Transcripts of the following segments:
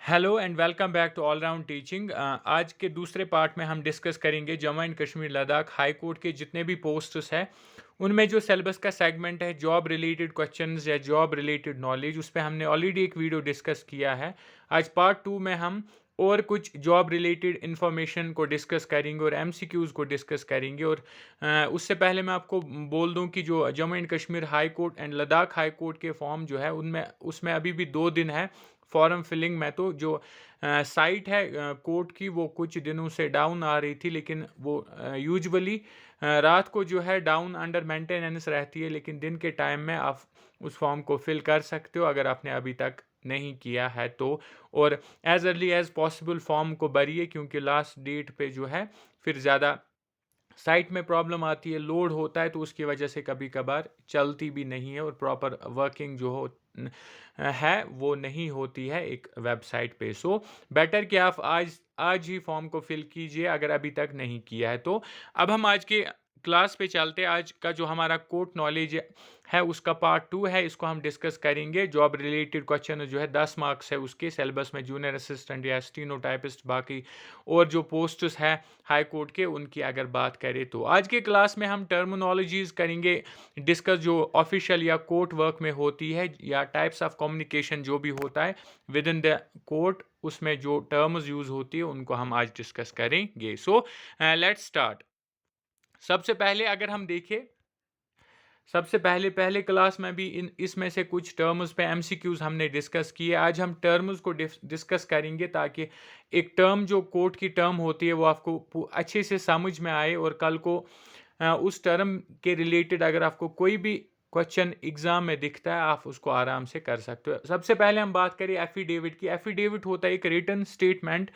Hello and welcome back to all round teaching. आज के दूसरे पार्ट में हम डिस्कस करेंगे Jammu and Kashmir Ladakh high court के जितने भी पोस्ट्स हैं उनमें जो सिलेबस का सेगमेंट है जॉब रिलेटेड क्वेश्चंस या जॉब रिलेटेड नॉलेज, उस पर हमने ऑलरेडी एक वीडियो डिस्कस किया है। आज पार्ट टू में हम और कुछ जॉब रिलेटेड इन्फॉर्मेशन को डिस्कस करेंगे और एमसीक्यूज़ को डिस्कस करेंगे। और उससे पहले मैं आपको बोल दूं कि जो Jammu and Kashmir high court and Ladakh high court के फॉर्म जो है उनमें उसमें अभी भी 2 दिन है फॉर्म फिलिंग में। तो जो साइट है कोर्ट की वो कुछ दिनों से डाउन आ रही थी, लेकिन वो यूजुअली रात को जो है डाउन अंडर मेंटेनेंस रहती है, लेकिन दिन के टाइम में आप उस फॉर्म को फिल कर सकते हो अगर आपने अभी तक नहीं किया है तो। और as early as possible form को भरिए, क्योंकि लास्ट डेट पे जो है फिर ज़्यादा साइट में प्रॉब्लम आती है, लोड होता है, तो उसकी वजह से कभी कभार चलती भी नहीं है और प्रॉपर वर्किंग जो हो है वो नहीं होती है एक वेबसाइट पे। सो बेटर कि आप आज आज ही फॉर्म को फिल कीजिए अगर अभी तक नहीं किया है तो। अब हम आज के क्लास पे चलते हैं। आज का जो हमारा कोर्ट नॉलेज है उसका पार्ट टू है, इसको हम डिस्कस करेंगे। जॉब रिलेटेड क्वेश्चन जो है 10 मार्क्स है उसके सिलेबस में, जूनियर असिस्टेंट या स्टीनोटाइपिस्ट, बाकी और जो पोस्ट्स हैं हाई कोर्ट के उनकी अगर बात करें तो। आज के क्लास में हम टर्मिनोलॉजीज करेंगे डिस्कस जो ऑफिशियल या कोर्ट वर्क में होती है, या टाइप्स ऑफ कम्युनिकेशन जो भी होता है विद इन द कोर्ट, उसमें जो टर्म्स यूज होती है उनको हम आज डिस्कस करेंगे। So let's start. सबसे पहले अगर हम देखें, सबसे पहले पहले क्लास में भी इन इसमें से कुछ टर्म्स पे एमसीक्यूज हमने डिस्कस किए। आज हम टर्म्स को डिस्कस करेंगे ताकि एक टर्म जो कोर्ट की टर्म होती है वो आपको अच्छे से समझ में आए, और कल को उस टर्म के रिलेटेड अगर आपको कोई भी क्वेश्चन एग्जाम में दिखता है आप उसको आराम से कर सकते हो। सबसे पहले हम बात करें एफिडेविट की। एफिडेविट होता है एक रिटन स्टेटमेंट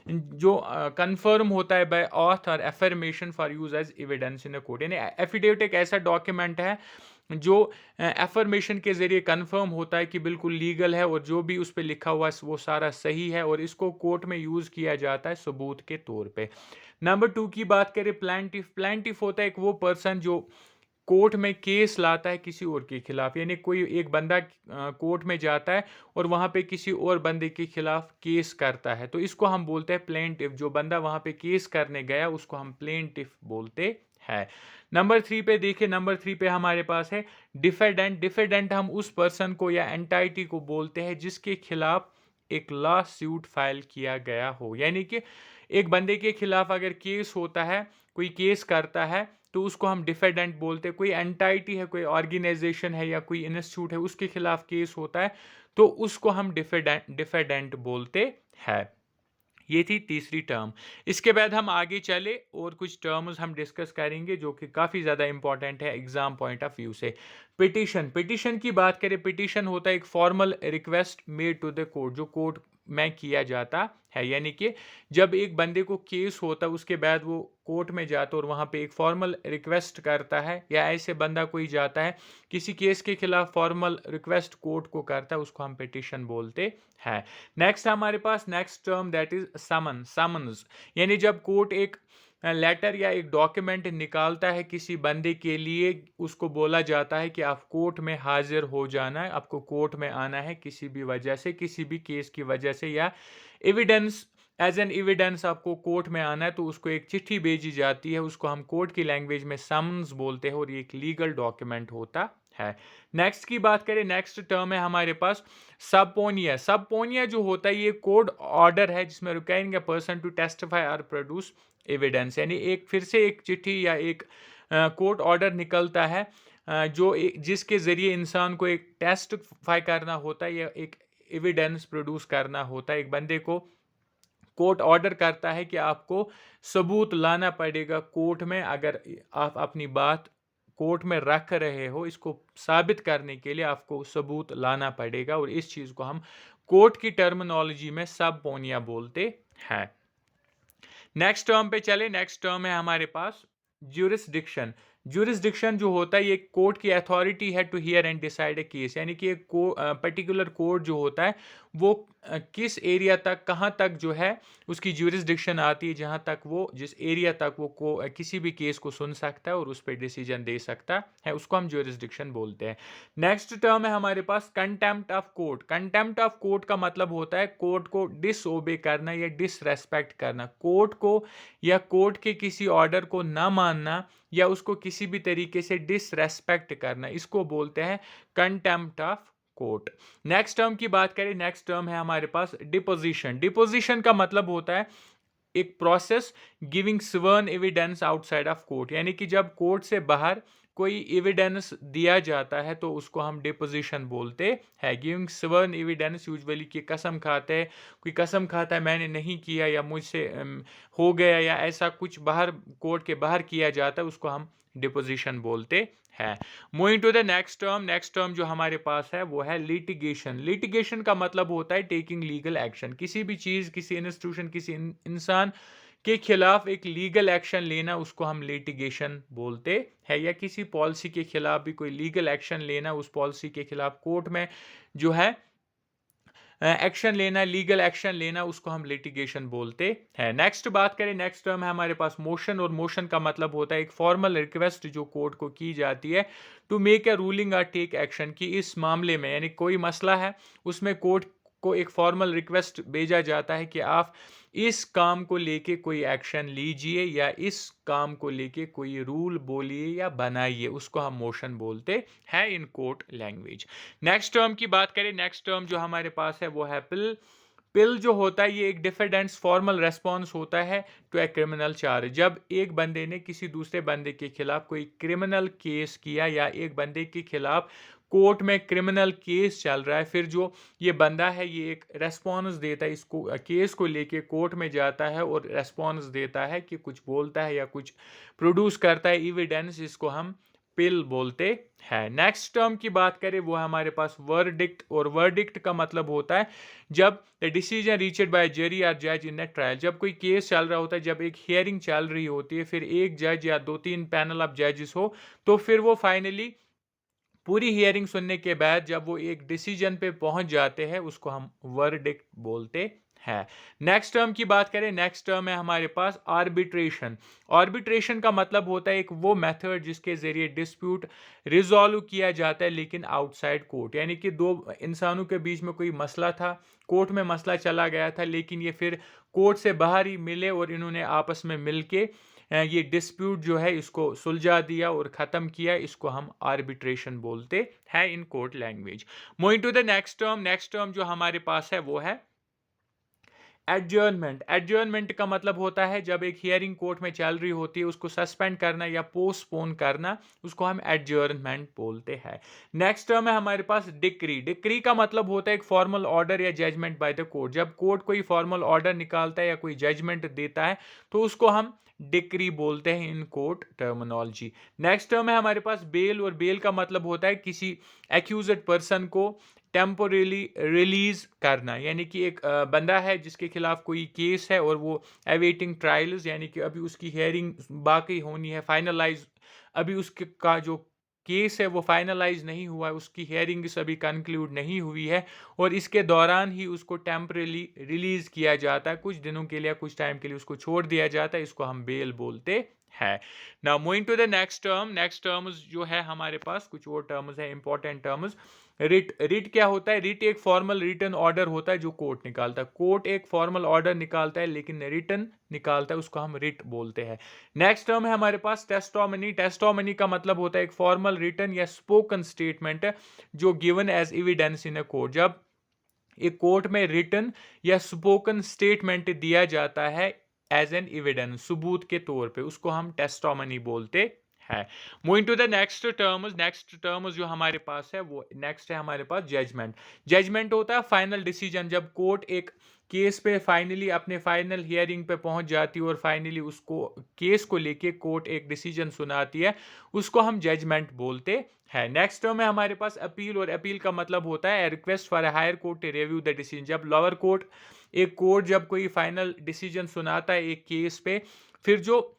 जो कंफर्म होता है बाय ऑथ और affirmation for use as evidence in a court. यानी एफिडेविट एक ऐसा डॉक्यूमेंट है जो एफर्मेशन के ज़रिए कंफर्म होता है कि बिल्कुल लीगल है और जो भी उस पर लिखा हुआ है वो सारा सही है, और इसको कोर्ट में यूज़ किया जाता है सबूत के तौर पे। नंबर टू की बात करें प्लांटिफ। प्लांटिफ होता है एक वो पर्सन जो कोर्ट में केस लाता है किसी और के खिलाफ। यानी कोई एक बंदा कोर्ट में जाता है और वहाँ पे किसी और बंदे के खिलाफ केस करता है, तो इसको हम बोलते हैं प्लेंटिफ। जो बंदा वहाँ पे केस करने गया उसको हम प्लेंटिफ बोलते हैं। नंबर थ्री पे देखिए, नंबर थ्री पे हमारे पास है डिफेडेंट। डिफेडेंट हम उस पर्सन को या एंटाइटी को बोलते हैं जिसके खिलाफ एक लॉ सूट फाइल किया गया हो। यानी कि एक बंदे के खिलाफ अगर केस होता है, कोई केस करता है, तो उसको हम डिफेडेंट बोलते हैं। कोई एंटाइटी है, कोई ऑर्गेनाइजेशन है या कोई इंस्टीट्यूट है, उसके खिलाफ केस होता है तो उसको हम डिफेडेंट बोलते हैं। ये थी तीसरी टर्म। इसके बाद हम आगे चले और कुछ टर्म्स हम डिस्कस करेंगे जो कि काफ़ी ज़्यादा इंपॉर्टेंट है एग्जाम पॉइंट ऑफ व्यू से। पिटिशन। पिटिशन की बात करें, पिटिशन होता है एक formal request made to the court जो कोर्ट में किया जाता है। यानी कि जब एक बंदे को केस होता है उसके बाद वो कोर्ट में जाता है और वहाँ पे एक फॉर्मल रिक्वेस्ट करता है, या ऐसे बंदा कोई जाता है किसी केस के खिलाफ फॉर्मल रिक्वेस्ट कोर्ट को करता है, उसको हम पिटिशन बोलते हैं। नेक्स्ट हमारे पास next term that is summon. Summons यानी जब कोर्ट एक लेटर या एक डॉक्यूमेंट निकालता है किसी बंदे के लिए, उसको बोला जाता है कि आप कोर्ट में हाजिर हो जाना है, आपको कोर्ट में आना है किसी भी वजह से, किसी भी केस की वजह से, या एविडेंस एज एन एविडेंस आपको कोर्ट में आना है, तो उसको एक चिट्ठी भेजी जाती है, उसको हम कोर्ट की लैंग्वेज में समन्स बोलते हैं, और ये एक लीगल डॉक्यूमेंट होता है। नेक्स्ट की बात करें, नेक्स्ट टर्म है हमारे पास सबपोनिया। सबपोनिया जो होता है ये कोर्ट ऑर्डर है जिसमें requiring a person to testify और प्रोड्यूस एविडेंस। यानी एक फिर से एक चिट्ठी या एक कोर्ट ऑर्डर निकलता है जिसके ज़रिए इंसान को एक टेस्टिफाई करना होता है या एक एविडेंस प्रोड्यूस करना होता है। एक बंदे को कोर्ट ऑर्डर करता है कि आपको सबूत लाना पड़ेगा कोर्ट में, अगर आप अपनी बात कोर्ट में रख रहे हो, इसको साबित करने के लिए आपको सबूत लाना पड़ेगा, और इस चीज़ को हम कोर्ट की टर्मिनोलॉजी में सबपोनिया बोलते हैं। नेक्स्ट टर्म पे चले। नेक्स्ट टर्म है हमारे पास ज्यूरिसडिक्शन। ज्यूरिसडिक्शन जो होता है ये कोर्ट की अथॉरिटी है to hear and decide a case. यानी कि एक पर्टिकुलर कोर्ट जो होता है वो किस एरिया तक, कहाँ तक जो है उसकी ज्यूरिसडिक्शन आती है, जहाँ तक वो, जिस एरिया तक वो किसी भी केस को सुन सकता है और उस पर डिसीजन दे सकता है, उसको हम ज्यूरिसडिक्शन बोलते हैं। नेक्स्ट टर्म है हमारे पास contempt of court. Contempt of court का मतलब होता है कोर्ट को डिसओबे करना या डिसरेस्पेक्ट करना, कोर्ट को या कोर्ट के किसी ऑर्डर को ना मानना या उसको किसी भी तरीके से डिसरेस्पेक्ट करना, इसको बोलते हैं contempt of court. Next term की बात करें, नेक्स्ट टर्म है हमारे पास डिपोजिशन। डिपोजिशन का मतलब होता है एक process giving sworn evidence outside of court, यानी कि जब कोर्ट से बाहर कोई एविडेंस दिया जाता है तो उसको हम डिपोजिशन बोलते हैं। गिविंग स्वर्न एविडेंस, यूजुअली की कसम खाते हैं, कोई कसम खाता है मैंने नहीं किया या मुझसे हो गया या ऐसा कुछ बाहर, कोर्ट के बाहर किया जाता है, उसको हम डिपोजिशन बोलते हैं। Moving to the next term, next term जो हमारे पास है वो है लिटिगेशन। लिटिगेशन का मतलब होता है टेकिंग लीगल एक्शन, किसी भी चीज, किसी इंस्टीट्यूशन, किसी इंसान के खिलाफ एक लीगल एक्शन लेना, उसको हम लिटिगेशन बोलते हैं। या किसी पॉलिसी के खिलाफ भी कोई लीगल एक्शन लेना, उस पॉलिसी के खिलाफ कोर्ट में जो है एक्शन लेना, लीगल एक्शन लेना, उसको हम लिटिगेशन बोलते हैं। नेक्स्ट बात करें, नेक्स्ट टर्म है हमारे पास मोशन। और मोशन का मतलब होता है एक फॉर्मल रिक्वेस्ट जो कोर्ट को की जाती है टू मेक ए रूलिंग और टेक एक्शन, कि इस मामले में, यानी कोई मसला है उसमें कोर्ट को एक फॉर्मल रिक्वेस्ट भेजा जाता है कि आप इस काम को लेके कोई एक्शन लीजिए या इस काम को लेके कोई रूल बोलिए या बनाइए, उसको हम मोशन बोलते हैं in court language. Next term की बात करें, नेक्स्ट टर्म जो हमारे पास है वो है पिल। पिल जो होता है ये एक डिफेंडेंट्स फॉर्मल रेस्पॉन्स होता है टू ए क्रिमिनल चार्ज। जब एक बंदे ने किसी दूसरे बंदे के खिलाफ कोई क्रिमिनल केस किया या एक बंदे के खिलाफ कोर्ट में क्रिमिनल केस चल रहा है, फिर जो ये बंदा है ये एक रेस्पॉन्स देता है, इसको केस को लेके कोर्ट में जाता है और रेस्पॉन्स देता है कि कुछ बोलता है या कुछ प्रोड्यूस करता है एविडेंस, इसको हम पिल बोलते हैं। नेक्स्ट टर्म की बात करें वो है हमारे पास वर्डिक्ट। और वर्डिक्ट का मतलब होता है जब द डिसीजन रीचड बाय जरी और जज इन ए ट्रायल, जब कोई केस चल रहा होता है, जब एक हियरिंग चल रही होती है, फिर एक जज या 2-3 पैनल ऑफ जजेस हो, तो फिर वो फाइनली पूरी हियरिंग सुनने के बाद जब वो एक डिसीजन पे पहुंच जाते हैं, उसको हम वर्डिक्ट बोलते हैं। नेक्स्ट टर्म की बात करें, नेक्स्ट टर्म है हमारे पास आर्बिट्रेशन। आर्बिट्रेशन का मतलब होता है एक वो मेथड जिसके जरिए डिस्प्यूट रिजॉल्व किया जाता है लेकिन आउटसाइड कोर्ट, यानी कि दो इंसानों के बीच में कोई मसला था, कोर्ट में मसला चला गया था, लेकिन ये फिर कोर्ट से बाहर ही मिले और इन्होंने आपस में मिलके ये डिस्प्यूट जो है इसको सुलझा दिया और ख़त्म किया, इसको हम आर्बिट्रेशन बोलते हैं in court language. Moving to the next term, next term जो हमारे पास है वो है एडजर्नमेंट। एडजर्नमेंट का मतलब होता है जब एक हियरिंग कोर्ट में चल रही होती है उसको सस्पेंड करना या पोस्टपोन करना, उसको हम एडजर्नमेंट बोलते हैं। नेक्स्ट टर्म है हमारे पास डिक्री। डिक्री का मतलब होता है एक फॉर्मल ऑर्डर या जजमेंट बाय द कोर्ट। जब कोर्ट कोई फॉर्मल ऑर्डर निकालता है या कोई जजमेंट देता है तो उसको हम डिक्री बोलते हैं in court terminology. Next term है हमारे पास बेल। और बेल का मतलब होता है किसी एक्यूज्ड पर्सन को टेम्पोरेली रिलीज करना, यानी कि एक बंदा है जिसके खिलाफ कोई केस है और वो अवेटिंग ट्रायल्स, यानी कि अभी उसकी हियरिंग बाकी होनी है, फाइनलाइज, अभी उसके का जो केस है वो फाइनलाइज नहीं हुआ है, उसकी हियरिंग अभी कंक्लूड नहीं हुई है और इसके दौरान ही उसको टेम्परेली रिलीज किया जाता है, कुछ दिनों के लिए, कुछ टाइम के लिए उसको छोड़ दिया जाता है, इसको हम बेल बोलते हैं। Now moving to the next term, next terms जो है हमारे पास कुछ और टर्म्स है इंपॉर्टेंट टर्म्स। रिट। रिट क्या होता है? रिट एक फॉर्मल रिटन ऑर्डर होता है जो कोर्ट निकालता है। कोर्ट एक फॉर्मल ऑर्डर निकालता है लेकिन रिटन निकालता है, उसको हम रिट बोलते हैं। नेक्स्ट टर्म है हमारे पास टेस्टोमनी। टेस्टोमनी का मतलब होता है एक फॉर्मल रिटन या स्पोकन स्टेटमेंट जो given as evidence in a court. जब एक कोर्ट में रिटन या स्पोकन स्टेटमेंट दिया जाता है एज एन एविडेंस, सबूत के तौर पे, उसको हम टेस्टोमनी बोलते है। Moving to the next terms, next terms जो हमारे पास है वो नेक्स्ट है हमारे पास जजमेंट। जजमेंट होता है फाइनल डिसीजन, जब कोर्ट एक केस पे फाइनली अपने फाइनल हियरिंग पे पहुंच जाती है और फाइनली उसको केस को लेके कोर्ट एक डिसीजन सुनाती है, उसको हम जजमेंट बोलते हैं। नेक्स्ट टर्म है हमारे पास अपील। और अपील का मतलब होता है request for higher court to review the decision. जब लोअर कोर्ट, एक कोर्ट जब कोई फाइनल डिसीजन सुनाता है एक केस पे, फिर जो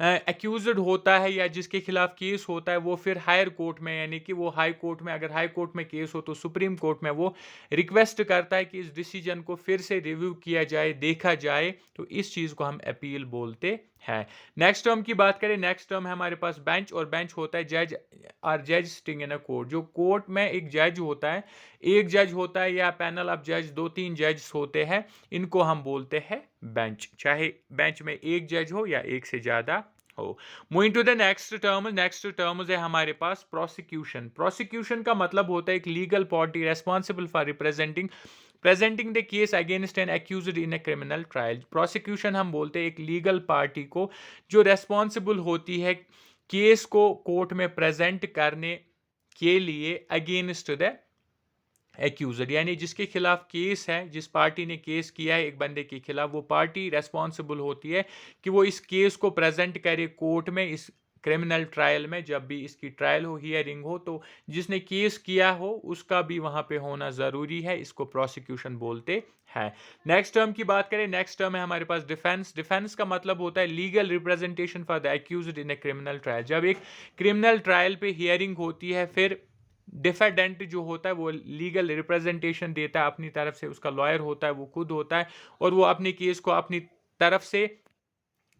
एक्यूज्ड होता है या जिसके खिलाफ केस होता है वो फिर हायर कोर्ट में, यानी कि वो हाई कोर्ट में, अगर हाई कोर्ट में केस हो तो सुप्रीम कोर्ट में वो रिक्वेस्ट करता है कि इस डिसीजन को फिर से रिव्यू किया जाए, देखा जाए, तो इस चीज़ को हम अपील बोलते हैं। नेक्स्ट टर्म की बात करें, नेक्स्ट टर्म है हमारे पास बेंच, और बेंच होता है जज और जज सिटिंग इन अ कोर्ट। जो कोर्ट में एक जज होता है, एक जज होता है या पैनल ऑफ जज, दो तीन जज होते हैं, इनको हम बोलते हैं बेंच, चाहे बेंच में एक जज हो या एक से ज्यादा हो। Moving to the next term, next terms है हमारे पास प्रोसिक्यूशन। प्रोसिक्यूशन का मतलब होता है एक legal party responsible for representing the case against an accused in a criminal trial. Prosecution हम बोलते हैं एक लीगल पार्टी को जो रेस्पॉन्सिबल होती है केस को कोर्ट में प्रेजेंट करने के लिए अगेंस्ट द एक्यूजर, यानी जिसके खिलाफ केस है, जिस पार्टी ने केस किया है एक बंदे के खिलाफ, वो पार्टी रेस्पॉन्सिबल होती है कि वो इस केस को प्रेजेंट करे कोर्ट में, इस क्रिमिनल ट्रायल में। जब भी इसकी ट्रायल हो, हियरिंग हो, तो जिसने केस किया हो उसका भी वहां पे होना जरूरी है। इसको प्रोसिक्यूशन बोलते हैं। नेक्स्ट टर्म की बात करें, नेक्स्ट टर्म है हमारे पास डिफेंस। डिफेंस का मतलब होता है legal representation for the accused in a criminal trial. जब एक क्रिमिनल ट्रायल पे हियरिंग होती है, फिर डिफेंडेंट जो होता है वो लीगल रिप्रेजेंटेशन देता है अपनी तरफ से, उसका लॉयर होता है, वो खुद होता है, और वो अपने केस को अपनी तरफ से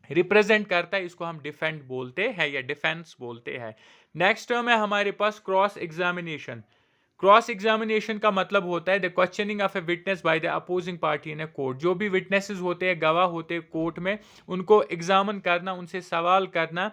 रिप्रेजेंट करता है। इसको हम डिफेंड बोलते हैं या डिफेंस बोलते हैं। नेक्स्ट टर्म है हमारे पास क्रॉस एग्जामिनेशन। क्रॉस एग्जामिनेशन का मतलब होता है the questioning of a witness by the opposing party in a court. जो भी विटनेसेस होते हैं, गवाह होते हैं कोर्ट में, उनको एग्जामिन करना, उनसे सवाल करना,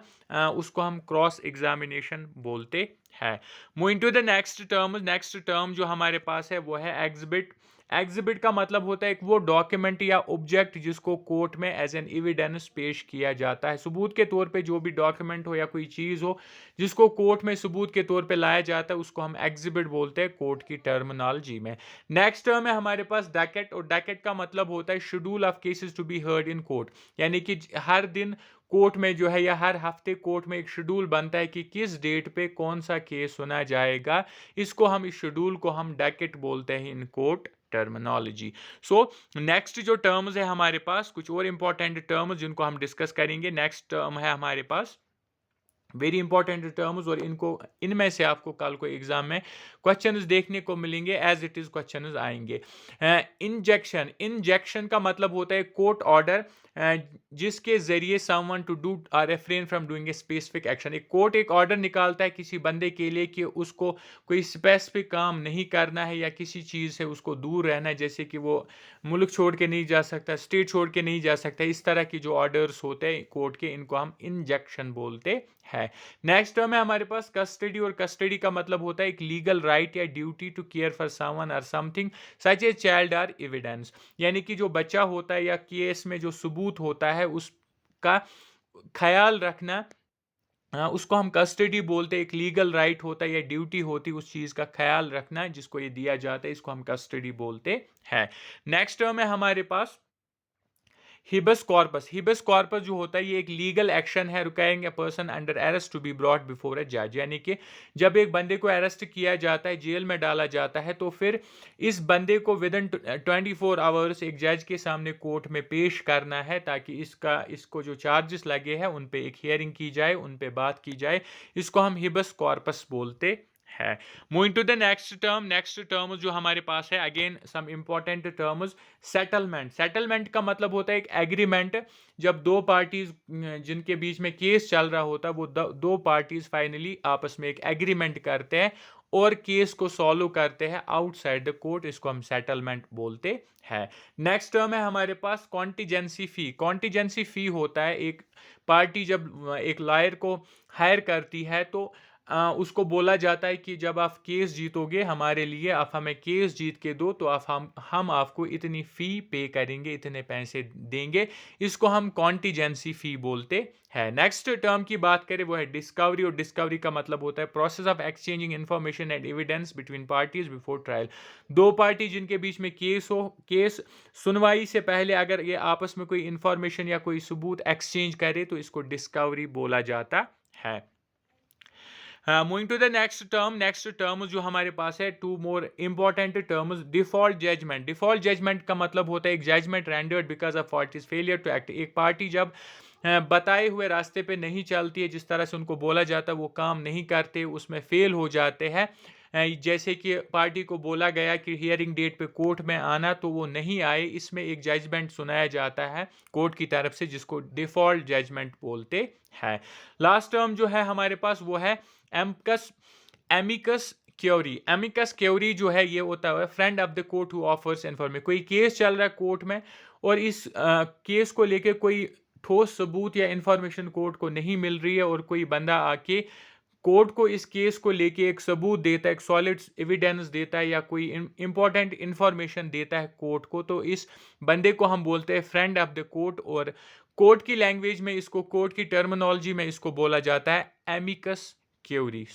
उसको हम क्रॉस एग्जामिनेशन बोलते हैं। Moving to the next term, next term जो हमारे पास है वो है एग्जिबिट। एग्जिबिट का मतलब होता है एक वो डॉक्यूमेंट या ऑब्जेक्ट जिसको कोर्ट में एज एन एविडेंस पेश किया जाता है। सबूत के तौर पे जो भी डॉक्यूमेंट हो या कोई चीज़ हो जिसको कोर्ट में सबूत के तौर पे लाया जाता है, उसको हम एग्जिबिट बोलते हैं कोर्ट की टर्मिनोलॉजी में। नेक्स्ट टर्म है हमारे पास डैकेट, और डैकेट का मतलब होता है schedule of cases to be heard in court. यानी कि हर दिन कोर्ट में जो है या हर हफ्ते कोर्ट में एक शेड्यूल बनता है कि किस डेट पे कौन सा केस सुना जाएगा। इसको हम, इस शेड्यूल को हम डैकेट बोलते हैं in court terminology. So next जो टर्म्स है हमारे पास, कुछ और इंपॉर्टेंट टर्म्स जिनको हम डिस्कस करेंगे। नेक्स्ट टर्म है हमारे पास वेरी इंपॉर्टेंट टर्म्स, और इनको, इनमें से आपको कल को एग्जाम में क्वेश्चंस देखने को मिलेंगे, एज इट इज क्वेश्चंस आएंगे। इंजेक्शन, इंजेक्शन का मतलब होता है कोर्ट ऑर्डर जिसके जरिए समवन टू डू और refrain from doing a specific action. एक कोर्ट एक ऑर्डर निकालता है किसी बंदे के लिए कि उसको कोई स्पेसिफिक काम नहीं करना है या किसी चीज़ से उसको दूर रहना है, जैसे कि वो मुल्क छोड़ के नहीं जा सकता, स्टेट छोड़ के नहीं जा सकता। इस तरह की जो ऑर्डर्स होते हैं कोर्ट के, इनको हम इंजेक्शन बोलते हैं। नेक्स्ट टर्म है हमारे पास कस्टडी, और कस्टडी का मतलब होता है एक लीगल राइट या duty to care for someone और समथिंग सच ए चाइल्ड और एविडेंस। यानी कि जो बच्चा होता है या केस में जो सबूत होता है उसका ख्याल रखना, उसको हम कस्टडी बोलते हैं। एक लीगल राइट होता है या ड्यूटी होती है उस चीज़ का ख्याल रखना जिसको ये दिया जाता है, इसको हम कस्टडी बोलते हैं। नेक्स्ट टर्म है हमारे पास हिबस कॉर्पस। हिबस कॉर्पस जो होता है ये एक लीगल एक्शन है requiring a person under arrest to be brought before a जज। यानी कि जब एक बंदे को अरेस्ट किया जाता है, जेल में डाला जाता है, तो फिर इस बंदे को विद इन 24 आवर्स एक जज के सामने कोर्ट में पेश करना है, ताकि इसको जो चार्जेस लगे हैं उन पे एक हियरिंग की जाए, उन पे बात की जाए। इसको हम हिबस कॉर्पस बोलते है। Moving to the next term, next term जो हमारे पास है, again some important terms. Settlement, settlement का मतलब होता है एक एग्रीमेंट। जब दो पार्टीज जिनके बीच में केस चल रहा होता है, वो दो पार्टीज फाइनली आपस में एक एग्रीमेंट करते हैं और केस को सॉल्व करते हैं आउटसाइड द कोर्ट, इसको हम सेटलमेंट बोलते हैं। नेक्स्ट टर्म है हमारे पास कॉन्टीजेंसी फी। कॉन्टीजेंसी फी होता है एक पार्टी जब एक लॉयर को हायर करती है, तो उसको बोला जाता है कि जब आप केस जीतोगे हमारे लिए, आप हमें केस जीत के दो, तो हम आपको इतनी फ़ी पे करेंगे, इतने पैसे देंगे। इसको हम कॉन्टीजेंसी फ़ी बोलते हैं। नेक्स्ट टर्म की बात करें वो है डिस्कवरी, और डिस्कवरी का मतलब होता है process of exchanging information and evidence between parties before trial. दो पार्टी जिनके बीच में केस हो, केस सुनवाई से पहले अगर ये आपस में कोई इंफॉर्मेशन या कोई सबूत एक्सचेंज करे, तो इसको डिस्कवरी बोला जाता है। Moving to the next term, next term जो हमारे पास है, two more important terms. Default judgment, default judgment का मतलब होता है एक judgment rendered because of party's failure to act. एक पार्टी जब बताए हुए रास्ते पे नहीं चलती है, जिस तरह से उनको बोला जाता है वो काम नहीं करते, उसमें फेल हो जाते हैं। जैसे कि पार्टी को बोला गया कि हियरिंग डेट पे कोर्ट में आना, तो वो नहीं आए। इसमें एक जजमेंट सुनाया जाता है कोर्ट की तरफ से, जिसको डिफॉल्ट जजमेंट बोलते हैं। लास्ट टर्म जो है हमारे पास वो है एमकस एमिकस क्योरी। एमिकस क्योरी जो है ये होता है friend of the court who offers information. कोई केस चल रहा है कोर्ट में और इस केस को लेके कोई ठोस सबूत या इंफॉर्मेशन कोर्ट को नहीं मिल रही है, और कोई बंदा आके कोर्ट को इस केस को लेके एक सबूत देता है, एक सॉलिड एविडेंस देता है, या कोई इंपॉर्टेंट इंफॉर्मेशन देता है कोर्ट को, तो इस बंदे को हम बोलते हैं फ्रेंड ऑफ द कोर्ट। और कोर्ट की लैंग्वेज में इसको, कोर्ट की टर्मिनोलॉजी में इसको बोला जाता है एमिकस क्यूरी।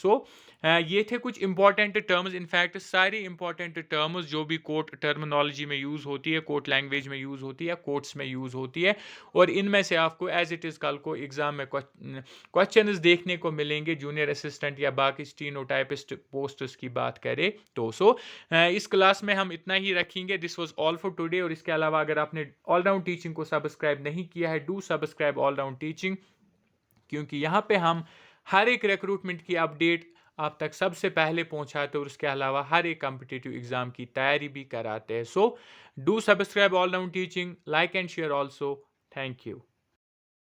ये थे कुछ इंपॉर्टेंट टर्म्स। इनफैक्ट सारी इंपॉर्टेंट टर्म्स जो भी कोर्ट टर्मिनोलॉजी में यूज़ होती है, कोर्ट लैंग्वेज में यूज़ होती है, कोर्ट्स में यूज़ होती है, और इनमें से आपको एज इट इज़ कल को एग्जाम में क्वेश्चंस देखने को मिलेंगे। जूनियर असिस्टेंट या बाकी स्टीनोटाइपिस्ट पोस्ट्स की बात करें तो इस क्लास में हम इतना ही रखेंगे। This was all for today. और इसके अलावा अगर आपने ऑल राउंड टीचिंग को सब्सक्राइब नहीं किया है, do subscribe all round teaching, क्योंकि यहाँ पे हम हर एक रिक्रूटमेंट की अपडेट आप तक सबसे पहले पहुंचाते हैं, और उसके अलावा हर एक कॉम्पिटिटिव एग्जाम की तैयारी भी कराते हैं। Do subscribe all round teaching, like and share also. Thank you.